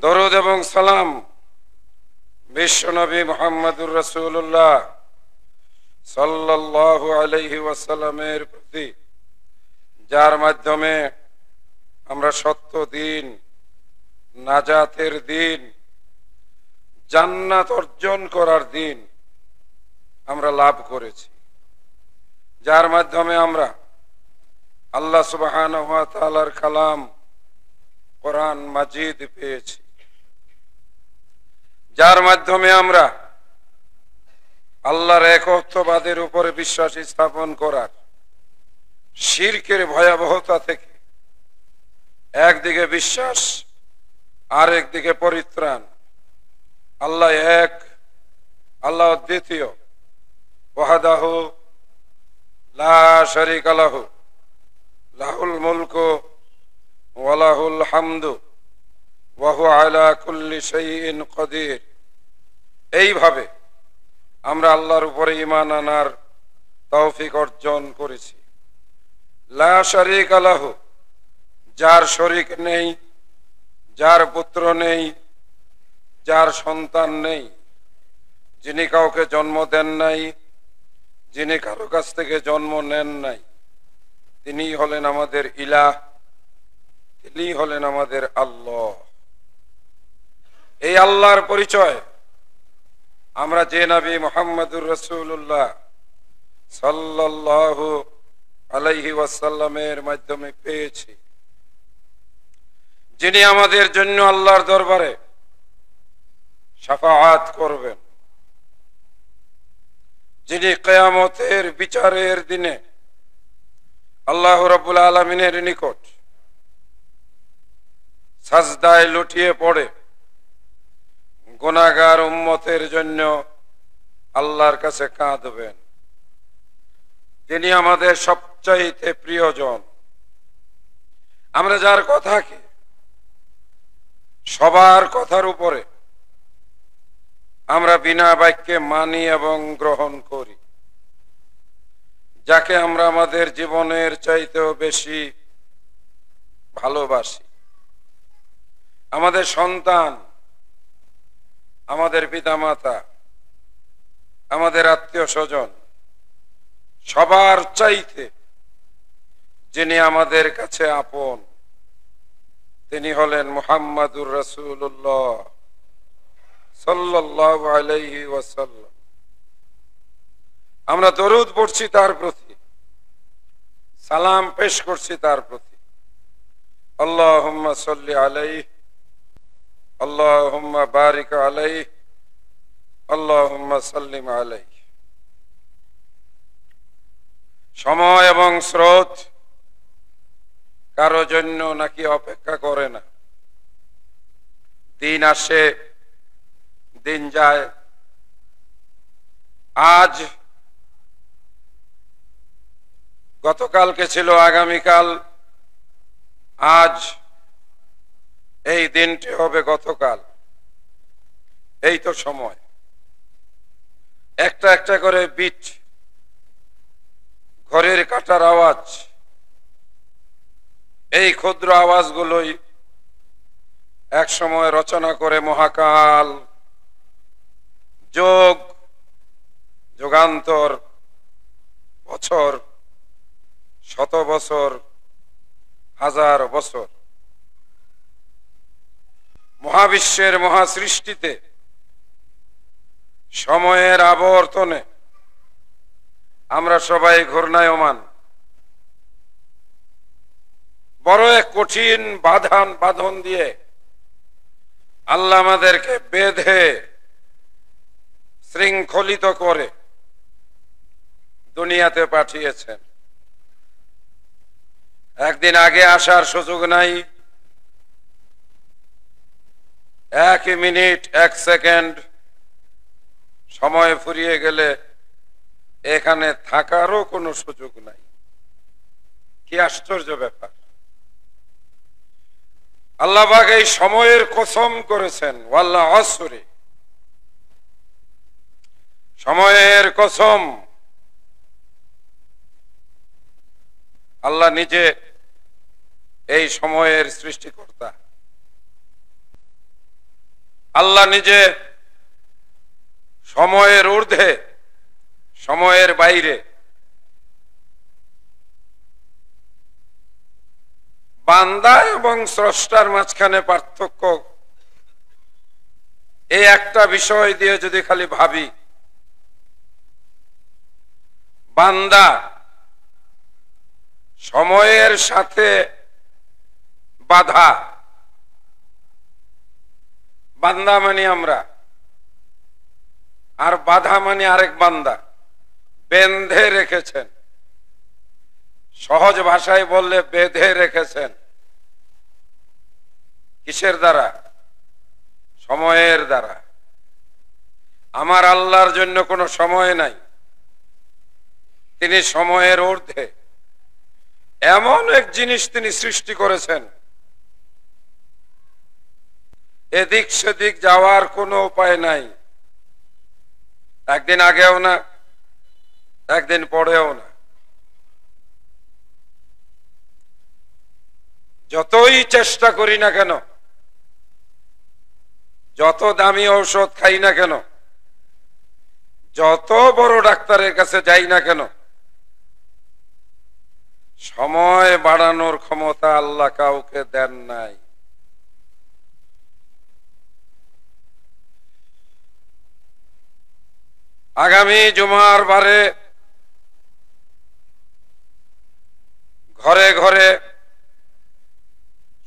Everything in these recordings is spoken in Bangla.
দরুদ এবং সালাম বিশ্বনবী মুহাম্মদুর রাসূলুল্লাহ সাল্লাল্লাহু আলাইহি ওয়াসাল্লামের প্রতি, যার মাধ্যমে আমরা সত্য দিন, নাজাতের দিন, জান্নাত অর্জন করার দিন আমরা লাভ করেছি, যার মাধ্যমে আমরা আল্লাহ সুবহানাহু ওয়া তাআলার কালাম কোরআন মাজিদ পেয়েছি, যার মাধ্যমে আমরা আল্লাহর একত্ববাদের উপরে বিশ্বাস স্থাপন করার, শিরকের ভয়াবহতা থেকে একদিকে বিশ্বাস আর একদিকে পরিত্রাণ। আল্লাহ এক, আল্লাহ দ্বিতীয়, ওয়াহদাহু লা শারীকা লাহু, লাহুল মুলকু ওয়া লাহুল হামদু ওয়া হুয়া আলা কুল্লি শাইইন কাদির। এইভাবে আমরা আল্লাহর উপরে ঈমান আনার তৌফিক অর্জন করেছি। লা শারীকা লাহু, যার শরীক নেই, যার পুত্র নেই, যার সন্তান নেই, যিনি কাউকে জন্ম দেন নাই, যিনি কারো কাছ থেকে জন্ম নেন নাই, তিনি হলেন আমাদের ইলাহ, তিনি হলেন আমাদের আল্লাহ। এই আল্লাহর পরিচয় আমরা যে নবী মুহাম্মদুর রাসূলুল্লাহ সাল্লাল্লাহু আলাইহি ওয়াসাল্লামের মাধ্যমে পেয়েছি, যিনি আমাদের জন্য আল্লাহর দরবারে শাফাআত করবেন, যিনি কিয়ামতের বিচারের দিনে আল্লাহ রাব্বুল আলামিনের নিকট সাজদায় লুটিয়ে পড়ে গুনাহগার উম্মতের জন্য আল্লাহর কাছে কাঁদবেন। তিনি আমাদের সবচাইতে প্রিয়জন। আমরা যার কথাকে সবার কথার উপরে আমরা বিনা বাক্যে মানি এবং গ্রহণ করি, যাকে আমরা আমাদের জীবনের চাইতেও বেশি ভালোবাসি, আমাদের সন্তান, আমাদের পিতামাতা, আমাদের আত্মীয় স্বজন, সবার চাইতে যিনি আমাদের কাছে আপন, তিনি হলেন মুহাম্মদুর রাসূলুল্লাহ সাল্লাল্লাহু আলাইহি ওয়াসাল্লাম। আমরা দরুদ পড়ছি তার প্রতি, সালাম পেশ করছি তার প্রতি। আল্লাহুম্মা সাল্লি আলাইহি, আল্লাহুম্মা বারিক আলাইহি, আল্লাহুম্মা সাল্লিম আলাইহি। সময় এবং স্রোত কারো জন্য নাকি অপেক্ষা করে না। দিন আসে, দিন যায়। আজ গতকালকে ছিল আগামীকাল, আজ এই দিনটি হবে গতকাল। এই তো সময়। একটা একটা করে বিট, ঘরের কাটার আওয়াজ, এই ক্ষুদ্র আওয়াজগুলোই এক সময় রচনা করে মহাকাল, যোগ, যুগান্তর, বছর, শত বছর, হাজার বছর, মহাবিশ্বের মহাসৃষ্টিতে সময়ের আবর্তনে আমরা সবাই ঘূর্ণায়মান। বড় এক কঠিন বাঁধন দিয়ে আল্লাহ আমাদেরকে বেঁধে শৃঙ্খলিত করে দুনিয়াতে পাঠিয়েছেন। একদিন আগে আসার সুযোগ নাই, এক মিনিট, এক সেকেন্ড সময় ফুরিয়ে গেলে এখানে থাকারও কোনো সুযোগ নাই। কি আশ্চর্য ব্যাপার! আল্লাহ পাক এই সময়ের কসম করেছেন, ওয়াল আসরি, সময়ের কসম। আল্লাহ নিজে এই সময়ের সৃষ্টিকর্তা। আল্লাহ নিজে সময়ের ঊর্ধ্বে, সময়ের বাইরে বান্দা এবং স্রষ্টার মাঝখানে পার্থক্য এই একটা বিষয় দিয়ে যদি খালি ভাবি, বান্দা সময়ের সাথে বাধা, বান্দা মানে আমরা, আর বাধা মানে আরেক বান্দা, বেঁধে রেখেছেন। সহজ ভাষায় বললে বেঁধে রেখেছেন। কিসের দ্বারা? সময়ের দ্বারা। আমার আল্লাহর জন্য কোনো সময় নাই, তিনি সময়ের ঊর্ধ্বে। এমন এক জিনিস তিনি সৃষ্টি করেছেন, এদিক সেদিক যাওয়ার কোনো উপায় নাই। একদিন আগেও না, একদিন পরেও না। যতই চেষ্টা করি না কেন, যত দামি ঔষধ খাই না কেন, যত বড় ডাক্তারের কাছে যাই না কেন, সময় বাড়ানোর ক্ষমতা আল্লাহ কাউকে দেন নাই। আগামী জুমার বারে ঘরে ঘরে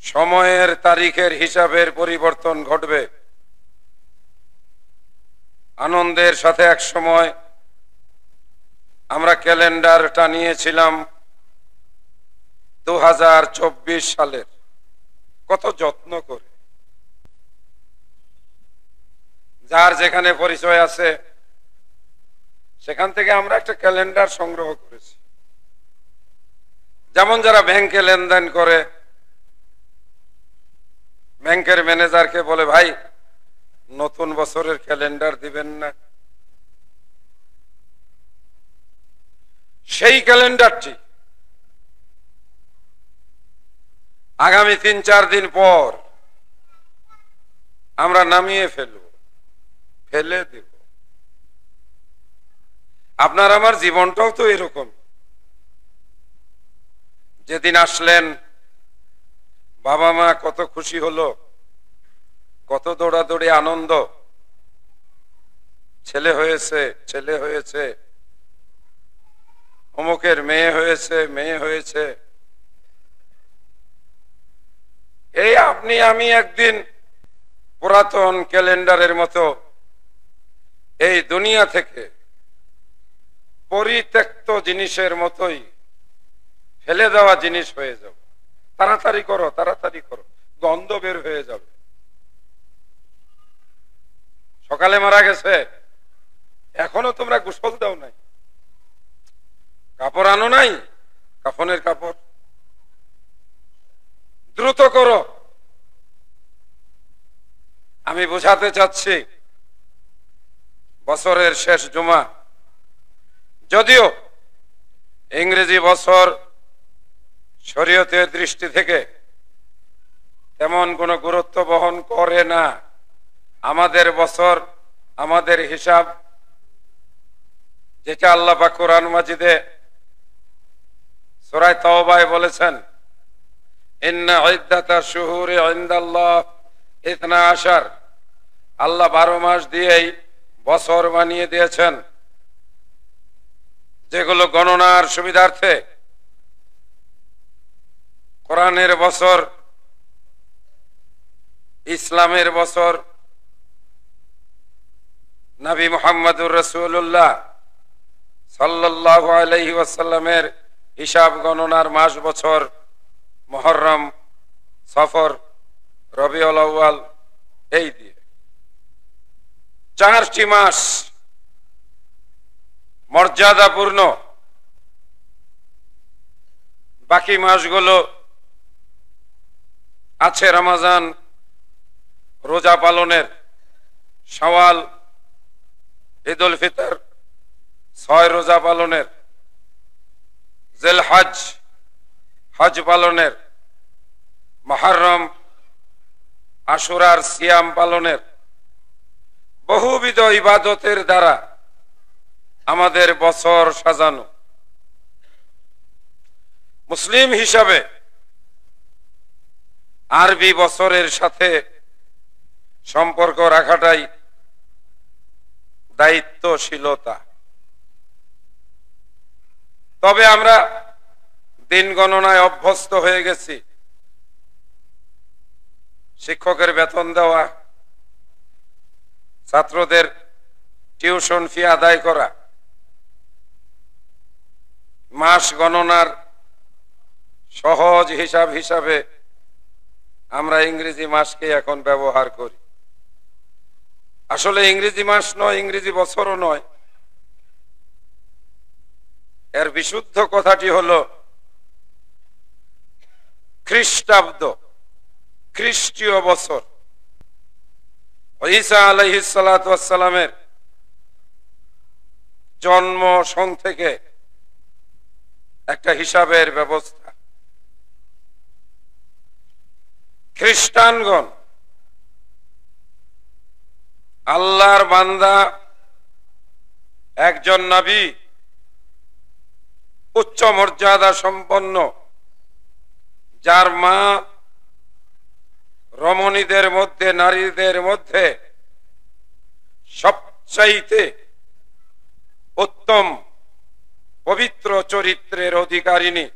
সময়ের তারিখের হিসাবের পরিবর্তন ঘটবে। আনন্দের সাথে এক সময় আমরা ক্যালেন্ডার টানিয়েছিলাম 2024 সালের, কত যত্ন করে। যার যেখানে পরিচয় আছে সেখান থেকে আমরা একটা ক্যালেন্ডার সংগ্রহ করেছি। যেমন যারা ব্যাংকে লেনদেন করে, ব্যাংকের ম্যানেজারকে বলে, ভাই নতুন বছরের ক্যালেন্ডার দিবেন না? সেই ক্যালেন্ডারটি আগামী 3-4 দিন পর আমরা নামিয়ে ফেলে দেব। আপনার আমার জীবনটাও তো এরকম। যেদিন আসলেন, বাবা মা কত খুশি হলো, কত দৌড়াদৌড়ি আনন্দ, ছেলে হয়েছে, ছেলে হয়েছে, অমুকের মেয়ে হয়েছে, মেয়ে হয়েছে। এই আপনি আমি একদিন পুরাতন ক্যালেন্ডারের মতো এই দুনিয়া থেকে পরিত্যক্ত জিনিসের মতোই ফেলে দেওয়া জিনিস হয়ে যাবে। তাড়াতাড়ি করো, তাড়াতাড়ি করো, গন্ধ বের হয়ে যাবে। সকালে মারা গেছে, এখনো তোমরা গোসল দাও নাই, কাপড় আনো নাই, কাফনের কাপড় দ্রুত করো। আমি বোঝাতে চাচ্ছি, বছরের শেষ জুমা, যদিও ইংরেজি বছর শরীয়তের দৃষ্টি থেকে তেমন কোনো গুরুত্ব বহন করে না, আমাদের বছর, আমাদের হিসাব, যেটা আল্লাহ পাক কোরআন মাজিদে সূরা তাওবায় বলেছেন, ইন্না ইদ্দাতাশ শুহুরি ইনদাল্লাহ 12, আল্লাহ 12 মাস দিয়েই বছর বানিয়ে দিয়েছেন, যেগুলো গণনার সুবিধার্থে কোরআনের বছর, ইসলামের বছর, নবী মুহাম্মদুর রাসূলুল্লাহ সাল্লাল্লাহু আলাইহি ওয়াসাল্লামের হিসাব গণনার মাস বছর মুহররম, সফর, রবিউল আউয়াল, এই দিয়ে 4টি মাস মর্যাদাপূর্ণ। বাকি মাসগুলো আছে রমজান, রোজা পালনের, শাওয়াল, ঈদুল ফিতর, 6 রোজা পালনের, জিলহজ, হজ পালনের, মুহররম, আশুরার সিয়াম পালনের, বহুবিধ ইবাদতের দ্বারা আমাদের বছর সাজানো। মুসলিম হিসাবে আরবি বছরের সাথে সম্পর্ক রাখাটাই দায়িত্বশীলতা। তবে আমরা দিন গণনায় অভ্যস্ত হয়ে গেছি। শিক্ষকের বেতন দেওয়া, ছাত্রদের টিউশন ফি আদায় করা, মাস গণনার সহজ হিসাব হিসাবে আমরা ইংরেজি মাসকে এখন ব্যবহার করি। আসলে ইংরেজি মাস নয়, ইংরেজি বছরও নয়। এর বিশুদ্ধ কথাটি হলো খ্রিস্টাব্দ, খ্রিস্টীয় বছর। ঈসা আলাইহিস সালাতু ওয়াস সালামের জন্ম সন থেকে একটা হিসাবের ব্যবস্থা। খ্রিস্টানগণ আল্লাহর বান্দা, একজন নবী, উচ্চ মর্যাদা সম্পন্ন, যার মা রমণীদের মধ্যে, নারীদের মধ্যে সবচাইতে উত্তম পবিত্র চরিত্রের অধিকারিণী,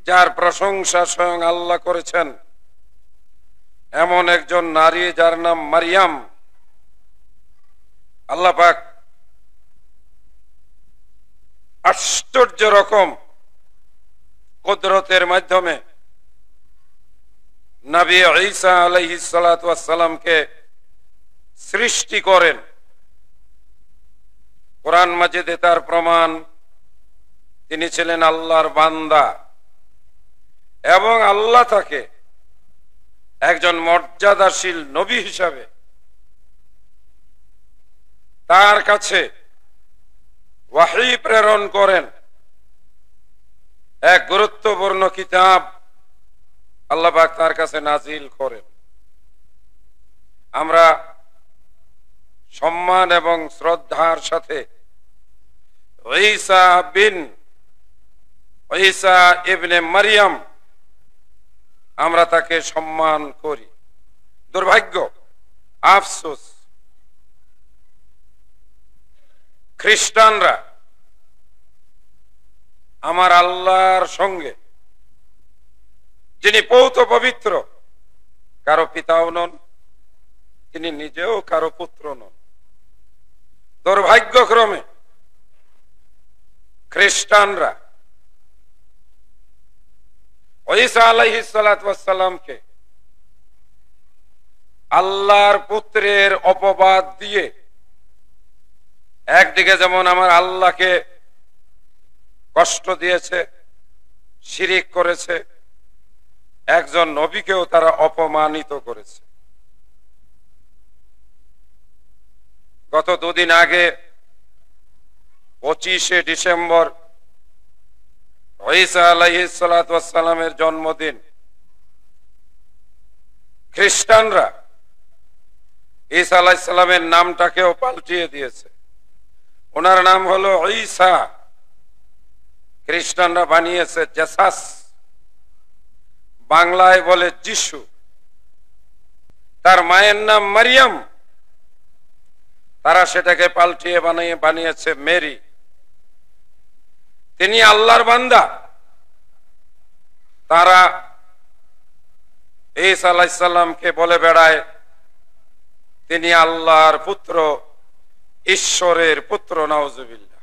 যার প্রশংসা স্বয়ং আল্লাহ করেছেন, এমন একজন নারী যার নাম মারিয়াম। আল্লাহ পাক আশ্চর্য রকম কুদরতের মাধ্যমে নবী ঈসা আলাইহিস সালাতু ওয়াস সালামকে সৃষ্টি করেন। কোরআন মাজিদে তার প্রমাণ, তিনি ছিলেন আল্লাহর বান্দা এবং আল্লাহ তাকে একজন মর্যাদাশীল নবী হিসাবে তার কাছে ওয়াহী প্রেরণ করেন। এক গুরুত্বপূর্ণ কিতাব আল্লাহ পাক তার কাছে নাজিল করেন। আমরা সম্মান এবং শ্রদ্ধার সাথে ঈসা ইবনে মারিয়াম, আমরা তাকে সম্মান করি। দুর্ভাগ্য, আফসোস, খ্রিস্টানরা আমার আল্লাহর সঙ্গে, যিনি পৌত পবিত্র, কারো পিতাও নন, তিনি নিজেও কারো পুত্র নন, দুর্ভাগ্যক্রমে খ্রিস্টানরা ঈসা আলাইহিস সালাতু ওয়াস সালামকে আল্লাহর পুত্রের অপবাদ দিয়ে একদিকে যেমন আমার আল্লাহকে কষ্ট দিয়েছে, শিরিক করেছে, একজন নবীকেও তারা অপমানিত করেছে। গত দুদিন আগে 25শে ডিসেম্বর ঈসা আলাইহিস সালাতু ওয়াস সালামের জন্মদিন। খ্রিস্টানরা ঈসা আলাইহিস সালামের নামটাকেও পাল্টিয়ে দিয়েছে। ওনার নাম হলো ঈসা, খ্রিস্টানরা বানিয়েছে জেসাস, বাংলায় বলে যিশু। তার মায়ের নাম মারিয়াম, তারা সেটাকে পাল্টিয়ে বানিয়েছে মেরি। তিনি আল্লাহর বান্দা, তারা ঈসা আলাইহিস সালামকে বলে বেড়ায় তিনি আল্লাহর পুত্র, ঈশ্বরের পুত্র। নাউজুবিল্লাহ।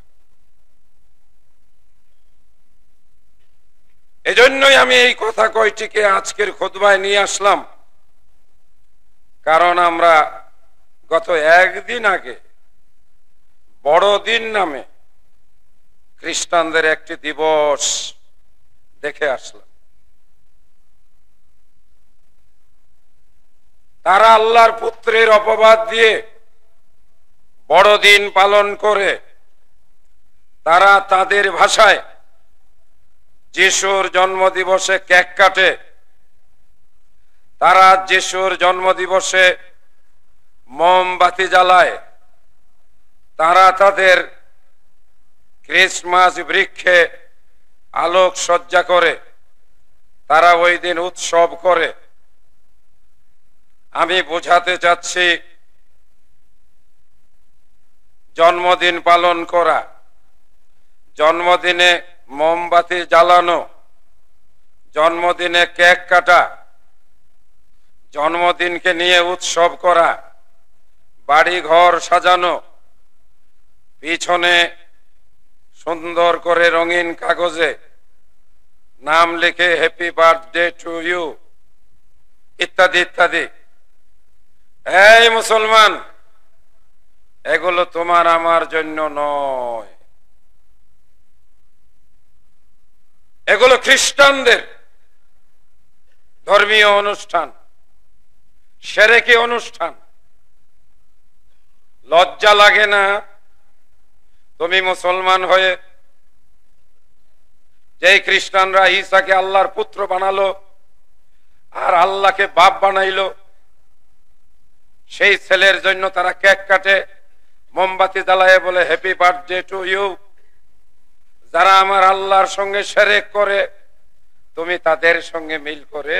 এজন্যই আমি এই কথা কয়টিকে আজকের খুতবায় নিয়ে আসলাম, কারণ আমরা গত একদিন আগে বড়দিন নামে খ্রিস্টানদের একটি দিবস দেখে আসলাম। তারা আল্লাহর পুত্রের অপবাদ দিয়ে বড়দিন পালন করে তারা তাদের ভাষায় যিশুর জন্মদিবসে কেক কাটে। তারা যিশুর জন্মদিবসে মোমবাতি জ্বালায়, তারা তাদের ক্রিসমাস বৃক্ষে আলোক সজ্জা করে, তারা ওই দিন উৎসব করে। আমি বোঝাতে চাচ্ছি, জন্মদিন পালন করা, জন্মদিনে মোমবাতি জ্বালানো, জন্মদিনে কেক কাটা, জন্মদিনকে নিয়ে উৎসব করা, বাড়ি ঘর সাজানো, পিছনে সুন্দর করে রঙিন কাগজে নাম লিখে হ্যাপি বার্থডে টু ইউ ইত্যাদি ইত্যাদি। এই মুসলমান, এগুলো তোমার আমার জন্য নয়, এগুলো খ্রিস্টানদের ধর্মীয় অনুষ্ঠান, শিরকি অনুষ্ঠান। লজ্জা লাগে না তুমি মুসলমান হয়ে? যেই খ্রিস্টানরা ঈসাকে আল্লাহর পুত্র বানালো আর আল্লাহকে বাপ বানাইলো, সেই ছেলের জন্য তারা কেক কাটে, মোমবাতি জ্বালায়, বলে হ্যাপি বার্থডে টু ইউ। যারা আমার আল্লাহর সঙ্গে শিরক করে, তুমি তাদের সঙ্গে মিল করে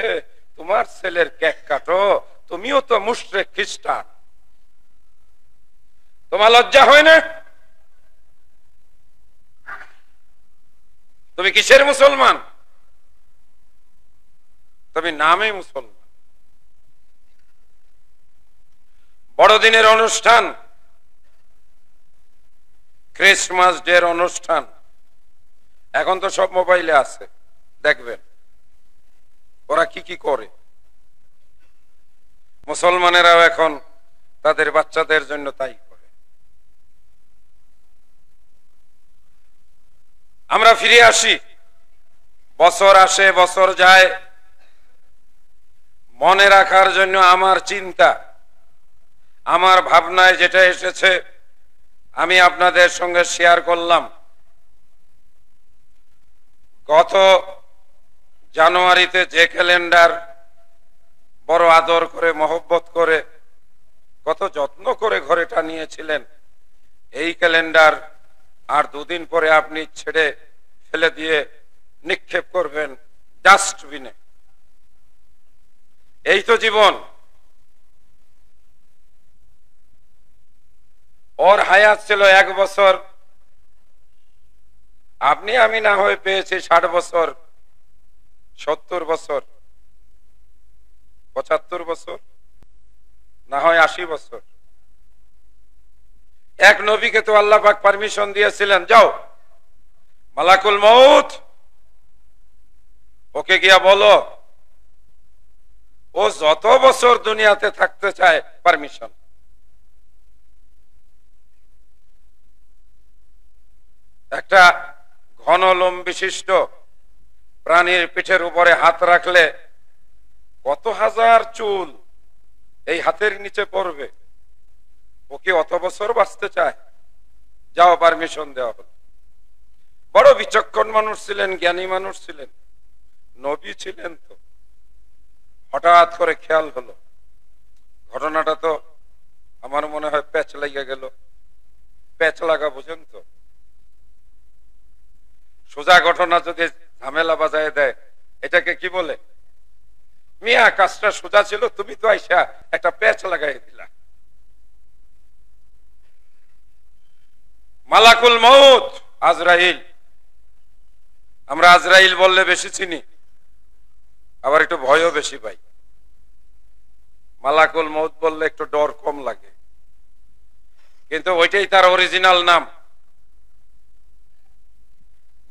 তোমার ছেলের কেক কাটো, তুমিও তো মুশরিক খ্রিস্টান। তোমার লজ্জা হয় না? তুমি কিসের মুসলমান? তুমি নামে মুসলমান। বড়দিনের অনুষ্ঠান, ক্রিসমাস ডের অনুষ্ঠান, এখন তো সব মোবাইলে আছে, দেখবেন ওরা কি কি করে। মুসলমানেরাও এখন তাদের বাচ্চাদের জন্য তাই করে। আমরা ফিরে আসি, বছর আসে বছর যায়, মনে রাখার জন্য আমার চিন্তা, আমার ভাবনায় যেটা এসেছে আমি আপনাদের সঙ্গে শেয়ার করলাম। গত জানুয়ারিতে যে ক্যালেন্ডার বড় আদর করে মহব্বত করে কত যত্ন করে ঘরে টানিয়েছিলেন, এই ক্যালেন্ডার আর দুদিন পরে আপনি ছেড়ে ফেলে দিয়ে নিক্ষেপ করবেন ডাস্টবিনে। এই তো জীবন। ওর হায়াত ছিল 1 বছর, আপনি আমি না হয়ে পেয়েছি 60 বছর, 70 বছর, 75 বছর, না হয় 80 বছর। এক নবীকে তো আল্লাহ পাক পারমিশন দিয়েছিলেন, যাও মালাকুল মউত, ওকে গিয়া বলো ও যত বছর দুনিয়াতে থাকতে চায় পারমিশন। একটা ঘন লোম বিশিষ্ট প্রাণীর পিঠের উপরে হাত রাখলে কত হাজার চুল এই হাতের নিচে পড়বে, ওকে অত বছর বাঁচতে চায়, যাও পারমিশন দেওয়া হলো। বড় বিচক্ষণ মানুষ ছিলেন, জ্ঞানী মানুষ ছিলেন, নবী ছিলেন। তো হঠাৎ করে খেয়াল হলো, ঘটনাটা তো আমার মনে হয় প্যাচ লেগে গেল। প্যাচ লাগা বুঝেন তো, সোজা ঘটনা যদি ঝামেলা বাজায় দেয় এটাকে কি বলে? মিয়া কাজটা সোজা ছিল, তুমি তো আইসা একটা প্যাচ লাগাই দিলা। মালাকুল মউত আজরাইল, আমরা আজরাইল বললে বেশি চিনি, আবার একটু ভয়ও বেশি পাই। মালাকুল মউত বললে একটু ডর কম লাগে, কিন্তু ওইটাই তার অরিজিনাল নাম।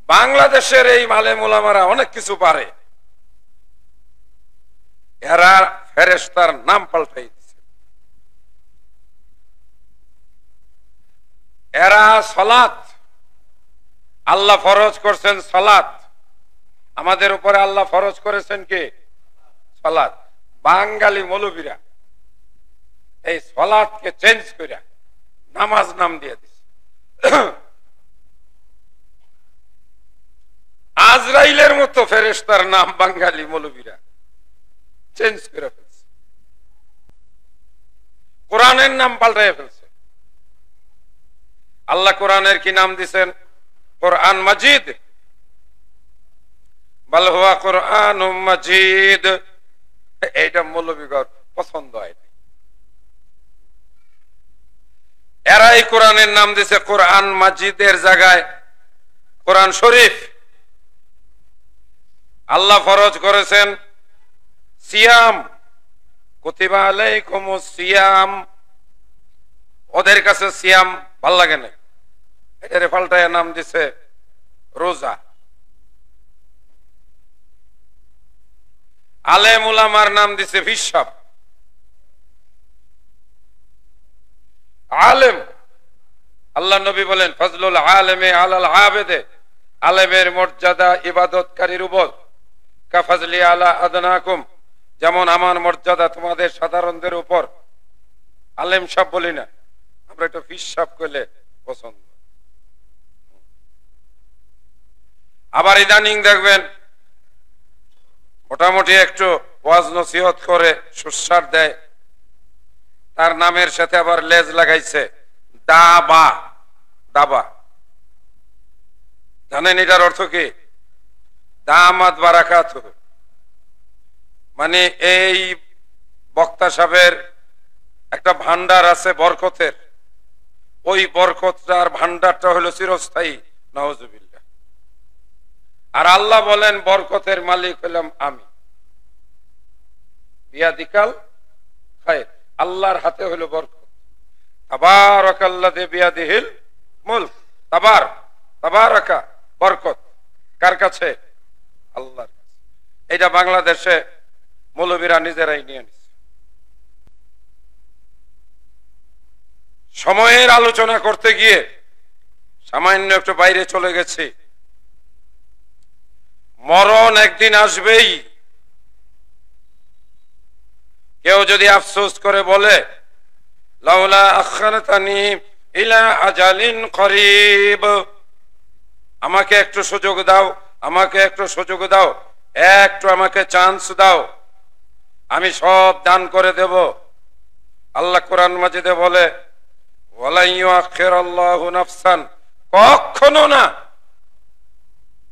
বাংলাদেশের এই মালেম উলামারা অনেক কিছু পারে, এরা ফেরেশতার নাম পাল্টাই দিচ্ছে। এরা সালাত, আল্লাহ ফরজ করছেন সালাত, আমাদের উপরে আল্লাহ ফরজ করেছেন কি? সালাত। বাঙালি মৌলবীরা এই সালাতকে চেঞ্জ করে নামাজ নাম দিয়ে দিচ্ছে। আজরাইলের মতো ফেরেশতার নাম বাঙালি মৌলবীরা চেঞ্জ করে ফেলছে। কোরআনের নাম পাল্টাই ফেলছে। আল্লাহ কোরআনের কি নাম দিছেন? কোরআন মাজিদ। বাল হুয়া কোরআনুম মাজিদ। এইটা মৌলবীগণ পছন্দ হয়। এরাই কোরআনের নাম দিছে কোরআন মাজিদের জায়গায় কোরআন শরীফ। আল্লাহ ফরজ করেছেন সিয়াম, কুতিবা আলাইকুমুস সিয়াম। ওদের কাছে সিয়াম ভাল লাগে না, এটারে পাল্টায় নাম দিছে রোজা। আলেম উলামার নাম দিছে হিসাব। আলেম, আল্লাহ নবী বলেন ফজলুল আলেমে আলাল আবেদে, আলেমের মর্যাদা ইবাদতকারীর উপর কাফাজলি আলা আদনাকুম, যেমন আমার মর্যাদা তোমাদের সাধারণদের উপর। আলেম সাহেব বলি না আমরা, এটা হিসাব করলে পছন্দ। আবার ইদানিং দেখবেন মোটামুটি একটু ওয়াজ নসিহত করে সুসার দেয়, তার নামের সাথে আবার লেজ লাগাইছে দাবা। দাবা জানেন এটার অর্থ কি? দামাত বারাকাতুহু, মানে এই বক্তা সাহেবের একটা ভান্ডার আছে বরকতের, ওই বরকতটার ভান্ডারটা হলো চিরস্থায়ী, নাউজুবিল্লাহ। আর আল্লাহ বলেন বরকতের মালিক হলাম আমি, বিয়াদিকাল খায়র, আল্লাহর হাতে হলো বরকত। তাবারাকাল্লাযী বিয়াদিহিল মুলক, তাবারাকা বরকত কার কাছে? আল্লাহর কাছে। এটা বাংলাদেশে মৌলবীরা নিজেরাই নিয়ে নিছে। সময়ের আলোচনা করতে গিয়ে সামান্য একটু বাইরে চলে গেছি। মরণ একদিন আসবেই। কেউ যদি আফসোস করে বলে লাউলা আখারতানি ইলা আজালিন করিব, আমাকে একটু সুযোগ দাও, আমাকে একটু সুযোগ দাও, একটু আমাকে চান্স দাও, আমি সব দান করে দেব। আল্লাহ কোরআন মাজিদে বলে ওয়ালা ইউআখিরুল্লাহু নাফসান, কখনো না,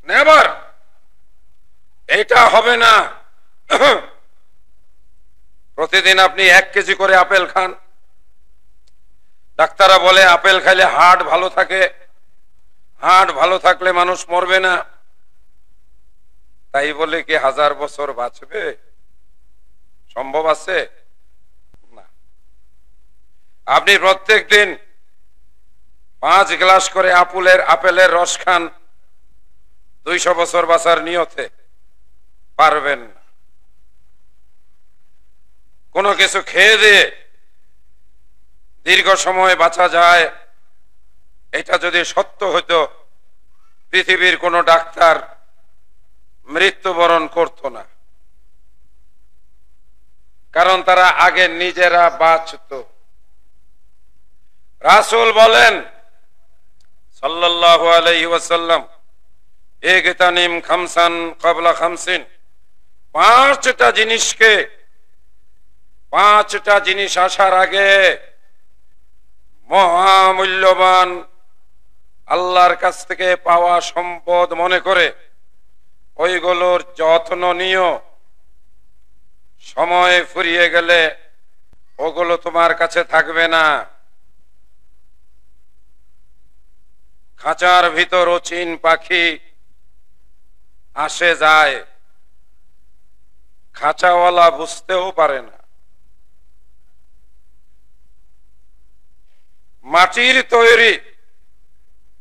নেভার, এটা হবে না। প্রতিদিন আপনি 1 কেজি করে আপেল খান, ডাক্তাররা বলে আপেল খাইলে হার্ট ভালো থাকে, হার্ট ভালো থাকলে মানুষ মরবে না। তাই বলে কি 1000 বছর বাঁচবে? সম্ভব আছে না। আপনি প্রত্যেক দিন 5 গ্লাস করে আপেলের রস খান, 200 বছর বাঁচার নিয়তে পারবেন না। কোনো কিছু খেয়ে দিয়ে দীর্ঘ সময় বাঁচা যায়, এটা যদি সত্য হতো পৃথিবীর কোন ডাক্তার মৃত্যুবরণ করত না, কারণ তারা আগে নিজেরা বাঁচত। রাসূল বলেন সাল্লাল্লাহু আলাইহি ওয়াসাল্লাম, ইগতানিম খামসান ক্বাবলা খামসিন, 5টা জিনিসকে, 5টা জিনিস আসার আগে মহামূল্যবান আল্লাহর কাছ থেকে পাওয়া সম্পদ মনে করে ওইগুলোর যত্ন নিও। সময় ফুরিয়ে গেলে ওগুলো তোমার কাছে থাকবে না। খাঁচার ভিতর অচিন পাখি আসে যায়, খাঁচাওয়ালা বুঝতেও পারে না। মাটির তৈরি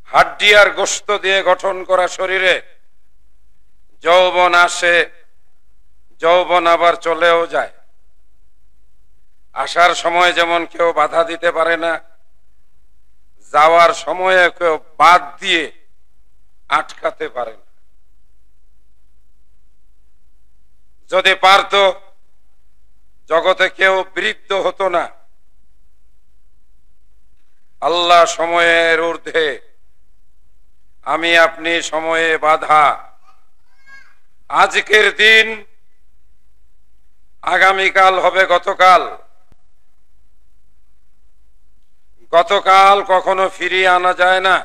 হাড্ডি আর গোশত দিয়ে গঠন করা শরীরে যৌবন আসে, যৌবন আবার চলেও যায়। আসার সময় যেমন কেউ বাধা দিতে পারে না, যাওয়ার সময়ে কেউ বাদ দিয়ে আটকাতে পারে না। যদি পারত জগতে কেউ বৃদ্ধ হতো না। আল্লাহ সময়ের ঊর্ধ্বে, আমি আপনি সময়ে বাধা। আজকের দিন আগামীকাল হবে গতকাল, গতকাল কখনো ফিরিয়ে আনা যায় না।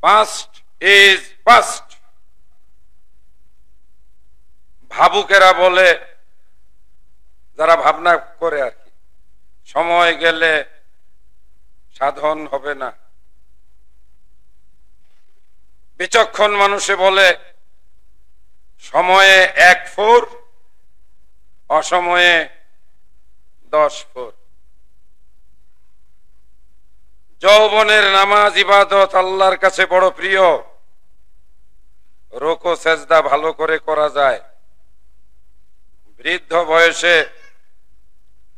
Past is past. ভাবুকেরা বলে, যারা ভাবনা করে আর কি, সময় গেলে সাধন হবে না। বিচক্ষণ মানুষে বলে, সময়ে 1 ফুর, অসময়ে 10 ফুর। যৌবনের নামাজ ইবাদত আল্লাহর কাছে বড় প্রিয়। রুকু সেজদা ভালো করে করা যায়। বৃদ্ধ বয়সে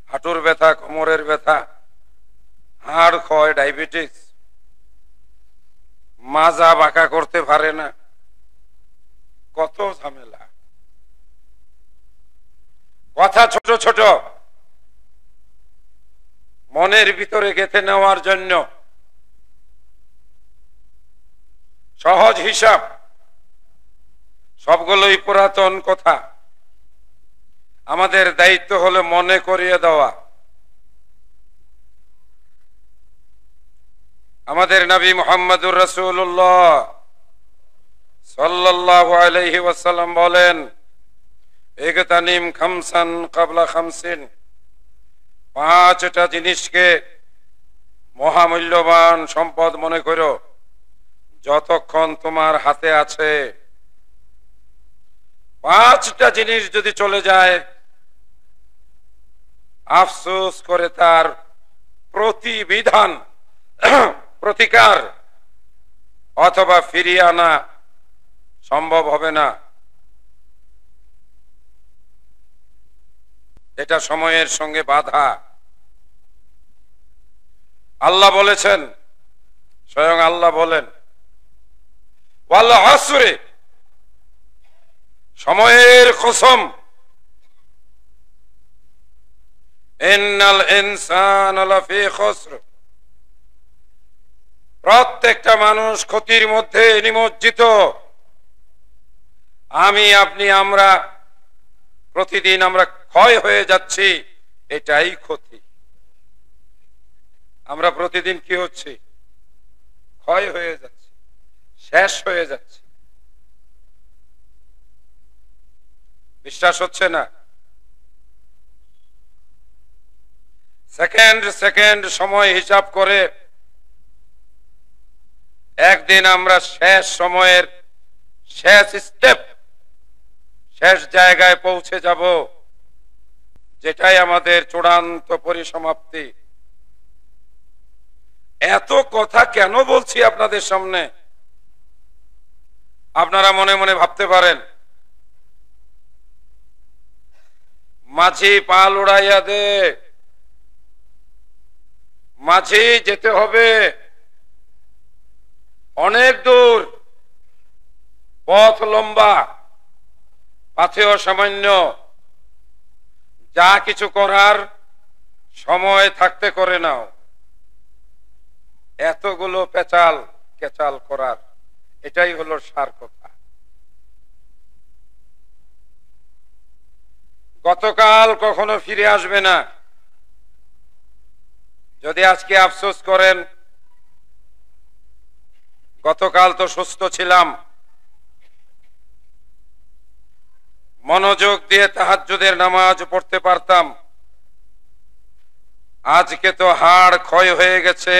হাঁটুর ব্যথা, কোমরের ব্যথা, হাড় ক্ষয়, ডায়াবেটিস, মাজা বাঁকা করতে পারে না, কত ঝামেলা। কথা ছোট ছোট, মনের ভিতরে গেঁথে নেওয়ার জন্য সহজ হিসাব, সবগুলোই পুরাতন কথা। আমাদের দায়িত্ব হলো মনে করিয়ে দেওয়া। আমাদের নবী মুহাম্মদুর রাসূলুল্লাহ সাল্লাল্লাহু আলাইহি ওয়াসাল্লাম বলেন, ইগতানিম খামসান ক্বাবলা খামসিন। 5টা জিনিসকে মহামূল্যবান সম্পদ মনে করো যতক্ষণ তোমার হাতে আছে। 5টা জিনিস যদি চলে যায়, আফসোস করে তার প্রতিবিধান, প্রতিকার অথবা ফিরিয়ে আনা সম্ভব হবে না। এটা সময়ের সঙ্গে বাধা। আল্লাহ বলেছেন, স্বয়ং আল্লাহ বলেন, ওয়াল আসরে, সময়ের কসম, ইন্নাল ইনসানা লাফি খুসর, প্রত্যেকটা মানুষ ক্ষতির মধ্যে নিমজ্জিত। আমি, আপনি, আমরা প্রতিদিন আমরা ক্ষয় হয়ে যাচ্ছি, এটাই ক্ষতি। আমরা প্রতিদিন কি হচ্ছে? ক্ষয় হয়ে যাচ্ছি, শেষ হয়ে যাচ্ছি। বিশ্বাস হচ্ছে না? সেকেন্ড সেকেন্ড সময় হিসাব করে একদিন আমরা শেষ সময়ের শেষ স্টেপ, শেষ জায়গায় পৌঁছে যাব, যেটাই আমাদের চূড়ান্ত পরিসমাপ্তি। এত কথা কেন বলছি আপনাদের সামনে? আপনারা মনে মনে ভাবতে পারেন, মাঝি পাল উড়াইয়া দে, মাঝি যেতে হবে অনেক দূর, পথ লম্বা, পাথেয় সামান্য, যা কিছু করার সময় থাকতে করে নাও। এতগুলো পেচাল কেচাল করার, এটাই হলো সার কথা। গতকাল কখনো ফিরে আসবে না। যদি আজকে আফসোস করেন, গতকাল তো সুস্থ ছিলাম, মনোযোগ দিয়ে তাহাজ্জুদের নামাজ পড়তে পারতাম, আজকে তো হাড় ক্ষয় হয়ে গেছে।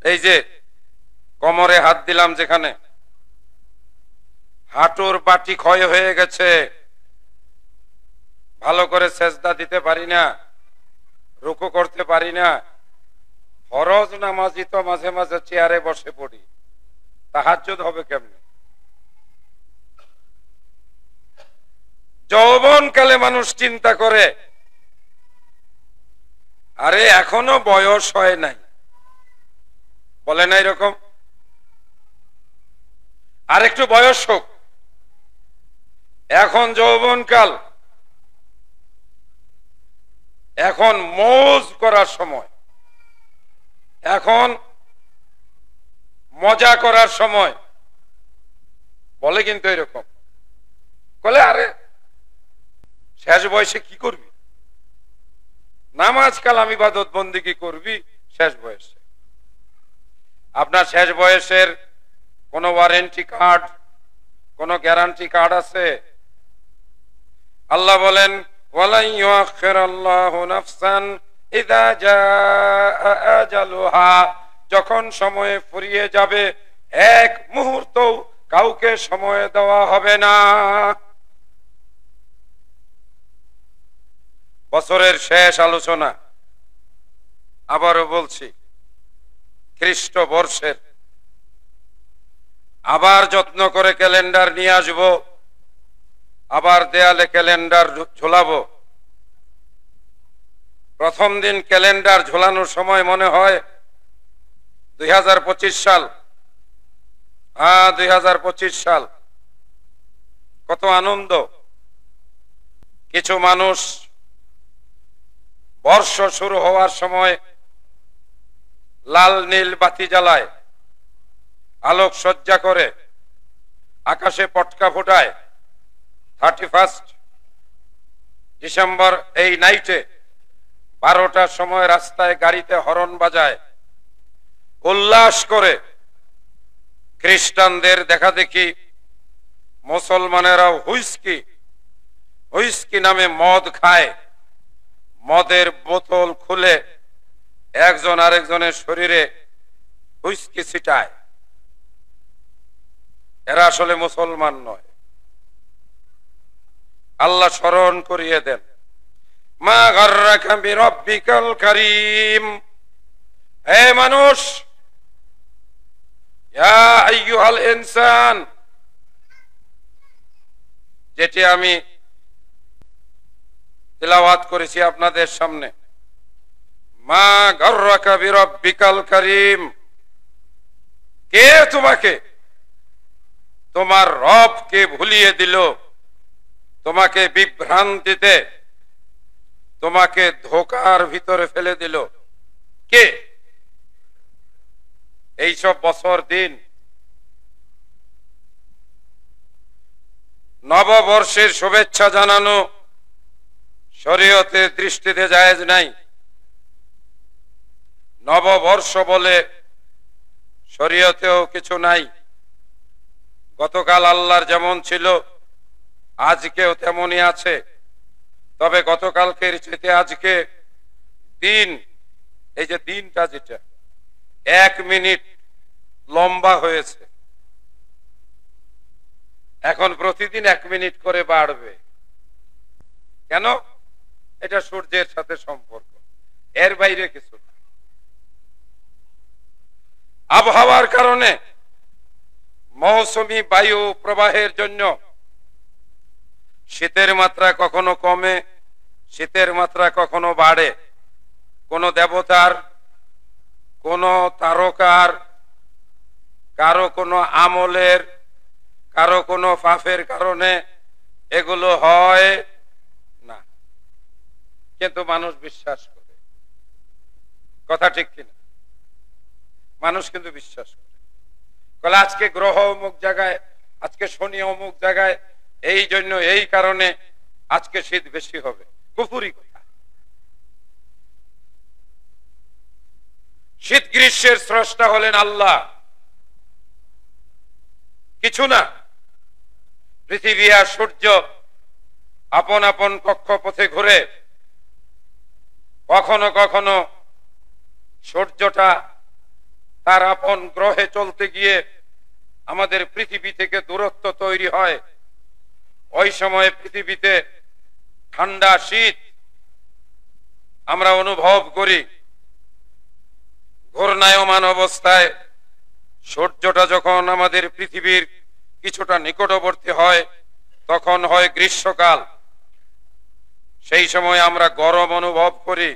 এই যে কোমরে হাত দিলাম, যেখানে হাঁটুর বাটি ক্ষয় হয়ে গেছে, ভালো করে সেজদা দিতে পারি না, রুকু করতে পারি না। ফরজ নামাজি তো মাঝে মাঝে চেয়ারে বসে পড়ি, তাহাজ্জুদ হবে কেমনে? যৌবনকালে মানুষ চিন্তা করে, আরে এখনো বয়স হয় নাই, বলে না এরকম? আর একটু বয়স হোক, এখন যৌবনকাল, এখন মৌজ করার সময়, এখন মজা করার সময়, বলে কিন্তু এরকম। বলে আরে শেষ বয়সে কি করবি? নামাজ কালাম ইবাদত বন্দিগি করবি শেষ বয়সে। আপনার শেষ বয়সের কোন ওয়ারেন্টি কার্ড, কোন গ্যারান্টি কার্ড আছে? আল্লাহ বলেন ওয়ালা ইউআখিরাল্লাহু নাফসান ইযা জাআ আজালুহা, যখন সময় ফুরিয়ে যাবে এক মুহূর্ত কাউকে সময় দেওয়া হবে না। বছরের শেষ আলোচনা, আবারও বলছি, খ্রিস্ট বর্ষের আবার যত্ন করে ক্যালেন্ডার নিয়ে আসব, আবার দেয়ালে ক্যালেন্ডার ঝোলাবো। প্রথম দিন ক্যালেন্ডার ঝোলানোর সময় মনে হয় 2025 সাল। 2025 সাল, কত আনন্দ। কিছু মানুষ বর্ষ শুরু হওয়ার সময় লাল নীল বাতি জ্বালায়, আলোক সজ্জা করে, আকাশে পটকা ফোটায়। 31 ডিসেম্বর এই নাইটে 12টার সময় রাস্তায় গাড়িতে হর্ন বাজায়, উল্লাস করে। খ্রিস্টানদের দেখা দেখি মুসলমানেরাও হুইস্কি নামে মদ খায়। মদের বোতল খুলে একজন আরেকজনের শরীরে হুইস্কি ছিটায়। এরা আসলে মুসলমান নয়। আল্লাহ স্মরণ করিয়ে দেন, মা গাররাকা বিরাব্বিকাল কারীম। হে মানুষ, ইয়া আইয়ুহাল ইনসান, যেটি আমি তিলাওয়াত করেছি আপনাদের সামনে, মা গাররাকা বিরাব্বিকাল কারীম। কে তোমাকে তোমার রবকে ভুলিয়ে দিল, তোমাকে বিভ্রান্তিতে, তোমাকে ধোঁকার ভিতরে ফেলে দিল? কে? এইসব বছর দিন নববর্ষের শুভেচ্ছা জানানো শরীয়তের দৃষ্টিতে জায়েজ নাই। নববর্ষ বলে শরীয়তেও কিছু নাই। গতকাল আল্লাহর যেমন ছিল আজকেও তেমনই আছে, তবে গতকালকের চেয়ে আজকে দিন, এই যে দিনটা যেটা 1 মিনিট লম্বা হয়েছে, এখন প্রতিদিন 1 মিনিট করে বাড়বে। কেন? এটা সূর্যের সাথে সম্পর্ক, এর বাইরে কিছু না। আবহাওয়ার কারণে, মৌসুমী বায়ু প্রবাহের জন্য শীতের মাত্রা কখনো কমে, শীতের মাত্রা কখনো বাড়ে। কোন দেবতার, কোন তারকার, কারো কোনো আমলের, কারো কোনো পাপের কারণে এগুলো হয় না, কিন্তু মানুষ বিশ্বাস করে। কথা ঠিক কিনা? মানুষ কিন্তু বিশ্বাস করে। বলে আজকে গ্রহ অমুক জায়গায়, আজকে শনি অমুক জায়গায়, এই জন্য এই কারণে আজকে শীত বেশি হবে। কুফুরি কথা। শীত গ্রীষ্মের স্রষ্টা হলেন আল্লাহ, কিছু না। পৃথিবী আর সূর্য আপন আপন কক্ষপথে ঘুরে। কখনো কখনো সূর্যটা তার আপন গ্রহে চলতে গিয়ে আমাদের পৃথিবী থেকে দূরত্ব তৈরি হয়। ওই সময় পৃথিবীতে ঠান্ডা শীত আমরা অনুভব করি। ঘূর্ণায়মান অবস্থায় সূর্যটা যখন আমাদের পৃথিবীর কিছুটা নিকটবর্তী হয়, তখন হয় গ্রীষ্মকাল। সেই সময় আমরা গরম অনুভব করি।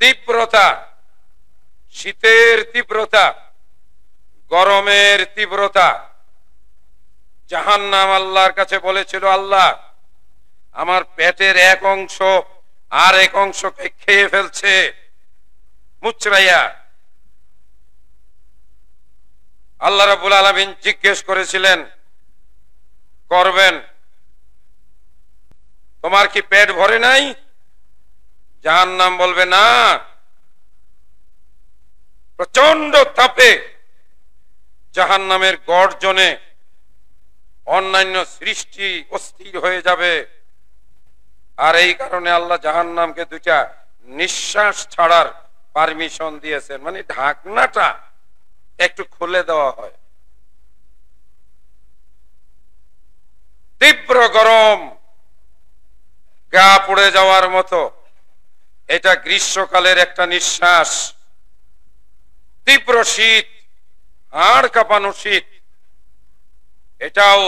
তীব্রতা, শীতের তীব্রতা, গরমের তীব্রতা। জাহান্নাম আল্লাহর কাছে বলেছিল, আল্লাহ আমার পেটের এক অংশ আর এক অংশকে খেয়ে ফেলছে মুচড়াইয়া। আল্লাহ রাব্বুল আলামিন জিজ্ঞেস করেছিলেন, করবেন, তোমার কি পেট ভরে নাই? জাহান্নাম বলবে না, প্রচন্ড তাপে জাহান্নামের গর্জনে অন্যান্য সৃষ্টি অস্থির হয়ে যাবে। আর এই কারণে আল্লাহ জাহান্নামকে দুইটা নিঃশ্বাস ছাড়ার পারমিশন দিয়েছেন, মানে ঢাকনাটা একটু খুলে দেওয়া হয়। তীব্র গরম, গা পুড়ে যাওয়ার মতো, এটা গ্রীষ্মকালের একটা নিঃশ্বাস। তীব্র শীত, হাড় কাঁপানো শীত, এটাও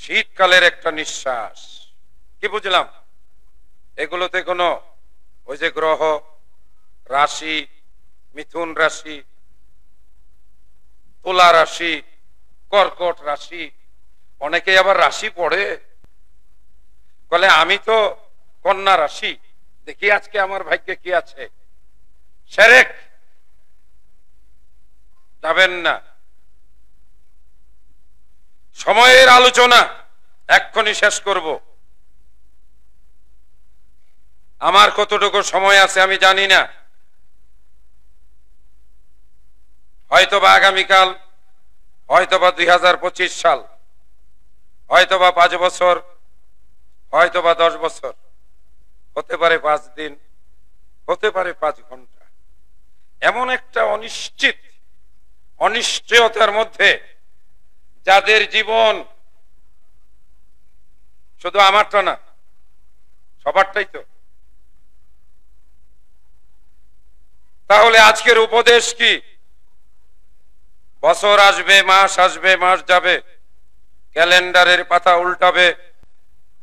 শীতকালের একটা নিঃশ্বাস। কি বুঝলাম? এগুলোতে কোনো ওই যে গ্রহ রাশি, মিথুন রাশি, তুলা রাশি, কর্কট রাশি, অনেকে আবার রাশি পড়ে, বলে আমি তো কন্যা রাশি, দেখি আজকে আমার ভাগ্যে কি আছে। শিরক, যাবেন না। সময়ের আলোচনা এক্ষুনি শেষ করব। আমার কতটুকু সময় আছে আমি জানি না, হয়তোবা আগামীকাল, হয়তোবা 2025 সাল, হয়তোবা 5 বছর, হয়তোবা 10 বছর, হতে পারে 5 দিন, হতে পারে 5 ঘন্টা। এমন একটা অনিশ্চয়তার মধ্যে যাদের জীবন, শুধু আমারটা না, সবারটাই তো। তাহলে আজকের উপদেশ কি? বছর আসবে, মাস যাবে, ক্যালেন্ডারের পাতা উল্টাবে,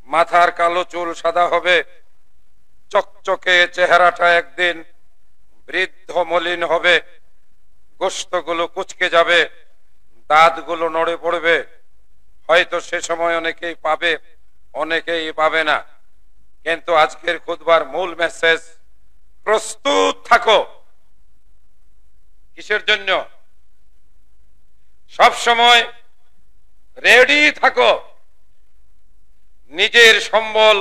মাথার কালো চুল সাদা হবে, চকচকে চেহারাটা একদিন বৃদ্ধ মলিন হবে, গোশতগুলো কুচকে যাবে, দাঁতগুলো নড়ে পড়বে। হয়তো সে সময় অনেকেই পাবে, অনেকেই পাবে না। কিন্তু আজকের খুতবার মূল মেসেজ, প্রস্তুত থাকো। কিসের জন্য? সব সময় রেডি থাকো। নিজের সম্বল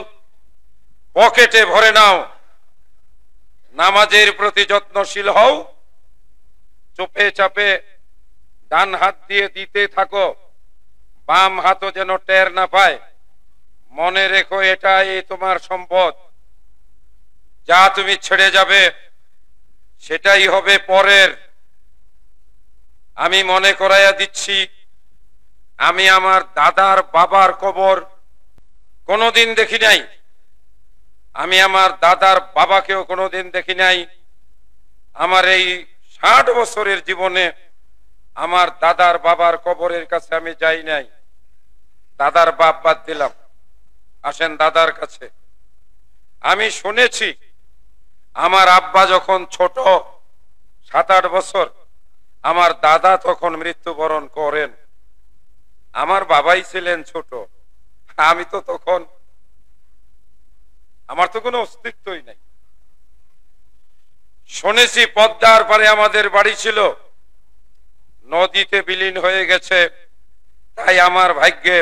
পকেটে ভরে নাও। নামাজের প্রতি যত্নশীল হও, চুপে চাপে ডান হাত দিয়ে দিতে থাকো, বাম হাতও যেন টের না পায়। মনে রেখো, এটাই তোমার সম্পদ। যা তুমি ছেড়ে যাবে সেটাই হবে পরের। আমি মনে করাইয়া দিচ্ছি, আমি আমার দাদার বাবার কবর কোনোদিন দেখি নাই, আমি আমার দাদার বাবাকেও কোনোদিন দেখি নাই। আমার এই 60 বছরের জীবনে আমার দাদার বাবার কবরের কাছে আমি যাই নাই। দাদার বাপ বাদ দিলাম, আসেন দাদার কাছে। আমি শুনেছি আমার আব্বা যখন ছোট, 7-8 বছর, আমার দাদা তখন মৃত্যুবরণ করেন। আমার বাবাই ছিলেন ছোট, আমি তো তখন, আমার তো কোনো অস্তিত্বই নাই। শুনেছি পদ্মার পারে আমাদের বাড়ি ছিল, নদীতে বিলীন হয়ে গেছে, তাই আমার ভাগ্যে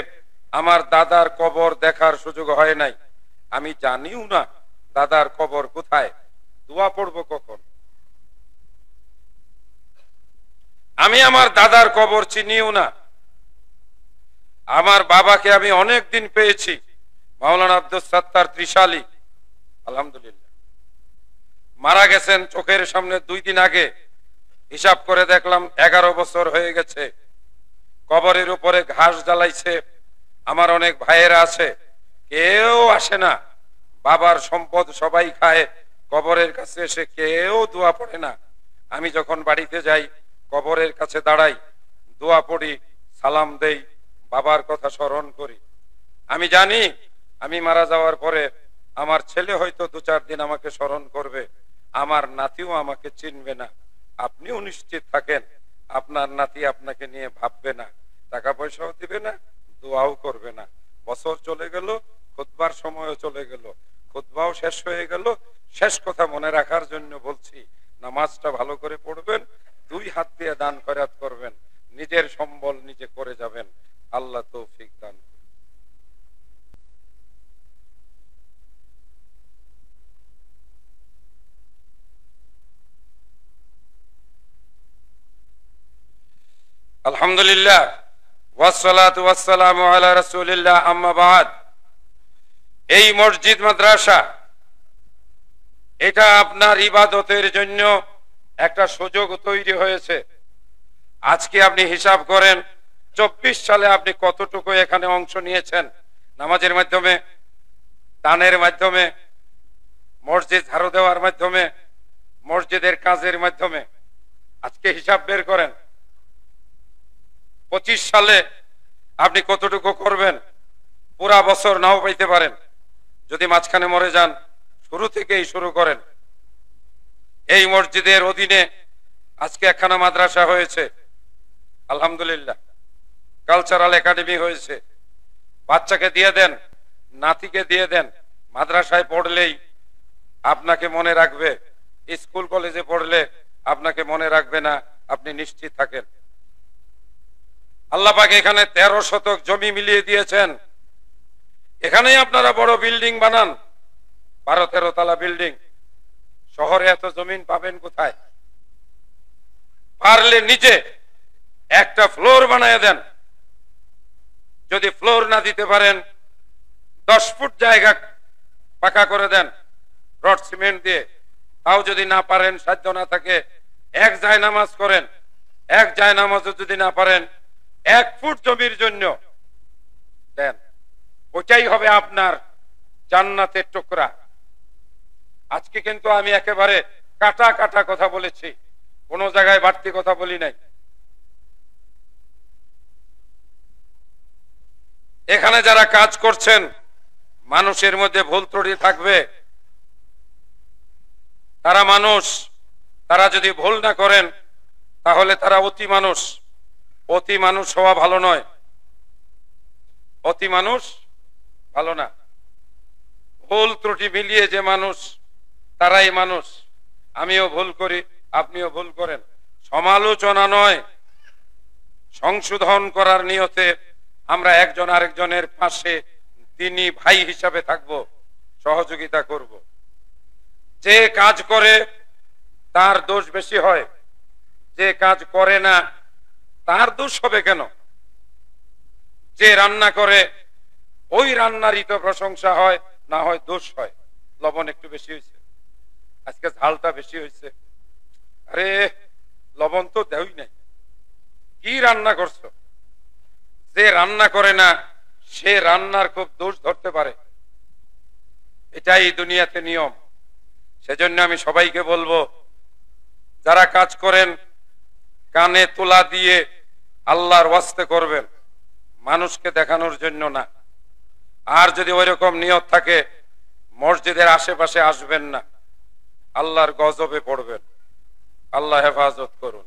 আমার দাদার কবর দেখার সুযোগ হয় নাই। আমি জানিও না দাদার কবর কোথায়, দোয়া পড়বো কখন। আমি আমার দাদার কবর চিনিও না। আমার বাবাকে আমি অনেক দিন পেয়েছি, মাওলানা আব্দুল সাত্তার ত্রিশালী, আলহামদুলিল্লাহ মারা গেছেন চোখের সামনে 2 দিন আগে। হিসাব করে দেখলাম 11 বছর হয়ে গেছে। কবরের উপরে ঘাস জ্বালাইছে, আমার অনেক ভাইয়েরা আছে, কেউ আসে না। বাবার সম্পদ সবাই খায়, কবরের কাছে এসে কেউ দোয়া পড়ে না। আমি যখন বাড়িতে যাই, কবরের কাছে দাঁড়াই, দোয়া পড়ি, সালাম দেই, বাবার কথা স্মরণ করি। আমি জানি আমি মারা যাওয়ার পরে আমার ছেলে হয়তো 2-4 দিন আমাকে স্মরণ করবে, আমার নাতিও আমাকে চিনবে না। আপনিও নিশ্চিত থাকেন, আপনার নাতি আপনাকে নিয়ে ভাববে না, টাকা পয়সাও দিবে না, দোয়াও করবে না। বছর চলে গেল, খুতবার সময়ও চলে গেল, খুতবাও শেষ হয়ে গেল। শেষ কথা মনে রাখার জন্য বলছি, নামাজটা ভালো করে পড়বেন, 2 হাত দিয়ে দান খয়রাত করবেন, নিজের সম্বল নিজে করে যাবেন। আল্লাহ তৌফিক দান। আলহামদুলিল্লাহ ওয়াসসালাতু ওয়াসসালামু আলা রাসূলিল্লাহ আম্মা বাদ। এই মসজিদ মাদ্রাসা এটা আপনার ইবাদতের জন্য একটা সুযোগ তৈরি হয়েছে। আজকে আপনি হিসাব করেন 24 সালে আপনি কতটুকু এখানে অংশ নিয়েছেন, নামাজের মাধ্যমে, দানের মাধ্যমে, মসজিদ ঝাড়ু দেওয়ার মাধ্যমে, মসজিদের কাজের মাধ্যমে। আজকে হিসাব বের করেন 25 সালে আপনি কতটুকু করবেন। পুরা বছর নাও পাইতে পারেন, যদি মাঝখানে মরে যান। শুরু থেকেই শুরু করেন। এই মসজিদের অধীনে আজকে একখানা মাদ্রাসা হয়েছে, আলহামদুলিল্লাহ। কালচারাল একাডেমি হয়েছে। বাচ্চাকে দিয়ে দেন, নাতিকে দিয়ে দেন। মাদ্রাসায় পড়লেই আপনাকে মনে রাখবে, স্কুল কলেজে পড়লে আপনাকে মনে রাখবে না, আপনি নিশ্চিত থাকেন। আল্লাহ পাক এখানে 13 শতক জমি মিলিয়ে দিয়েছেন। এখানেই আপনারা বড় বিল্ডিং বানান, 12-13 তলা বিল্ডিং। শহরে এত জমিন পাবেন কোথায়? পারলে নিজে একটা ফ্লোর বানায় দেন। যদি ফ্লোর না দিতে পারেন 10 ফুট জায়গা পাকা করে দেন রড সিমেন্ট দিয়ে। তাও যদি না পারেন, সাধ্য না থাকে, এক জায়নামাজ করেন। এক জায়নামাজও যদি না পারেন 1 ফুট জমির জন্য দেন। ওটাই হবে আপনার জান্নাতের টুকরা। আজকে কিন্তু আমি একেবারে কাটা কাটা কথা বলেছি, কোন জায়গায় বাড়তি কথা বলি নাই। এখানে যারা কাজ করছেন, মানুষের মধ্যে ভুল ত্রুটি থাকবে। তারা মানুষ, তারা যদি ভুল না করেন তাহলে তারা অতি মানুষ। অতি মানুষ হওয়া ভালো নয়, অতি মানুষ ভালো না। ভুল ত্রুটি মিলিয়ে যে মানুষ, তারাই মানুষ। আমিও ভুল করি, আপনিও ভুল করেন। সমালোচনা নয়, সংশোধন করার নিয়তে আমরা একজন আরেকজনের পাশে তিনি ভাই হিসাবে থাকব, সহযোগিতা করব। যে কাজ করে তার দোষ বেশি হয়, যে কাজ করে না তার দোষ হবে কেন? যে রান্না করে ওই রান্নারই তো প্রশংসা হয়, না হয় দোষ হয়। লবণ একটু বেশি হয়েছে, আজকে ঝালটা বেশি হয়েছে। আরে লবণ তো দেওই নাই, কি রান্না করছো? যে রান্না করে না সে রান্নার খুব দোষ ধরতে পারে। এটাই দুনিয়াতে নিয়ম। সেজন্য আমি সবাইকে বলবো, যারা কাজ করেন কানে তোলা দিয়ে আল্লাহর ওয়াস্তে করবেন, মানুষকে দেখানোর জন্য না। আর যদি ওইরকম নিয়ত থাকে, মসজিদের আশেপাশে আসবেন না, আল্লাহর গজবে পড়বেন। আল্লাহ হেফাজত করুন।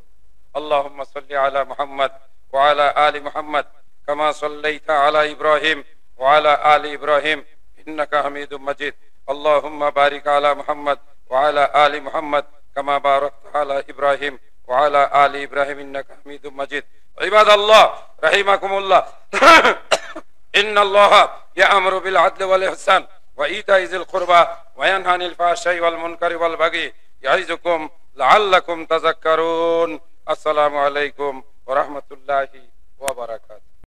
আল্লাহুম্মা সাল্লি আলা মুহাম্মদ ওয়া আলা আলি মুহাম্মদ কামা সাল্লাইতা আলা ইব্রাহিম ওয়া আলা আলি ইব্রাহিম ইন্নাকা হামিদুম মাজিদ। আল্লাহুম্মা বারিক আলা মুহাম্মদ ওয়া আলা আলি মুহাম্মদ কামা বারাকতা আলা ইব্রাহিম ওয়া আলা আলি ইব্রাহিম ইন্নাকা হামিদুম মাজিদ। ইবাদাল্লাহ রাহিমাকুমুল্লাহ, ইন্নাল্লাহা ইয়া'মুরু বিল আদলি ওয়াল ইহসান ওয়া ইতা'i যিল কুরবা ওয়া ইয়ানহা আনিল ফাহশাই ওয়াল মুনকারি ওয়াল বাগি ইয়া'iযুকুম লাআল্লাকুম তাযাক্কারুন। আসসালামু আলাইকুম ওয়া রাহমাতুল্লাহি ওয়া বারাকাতুহু।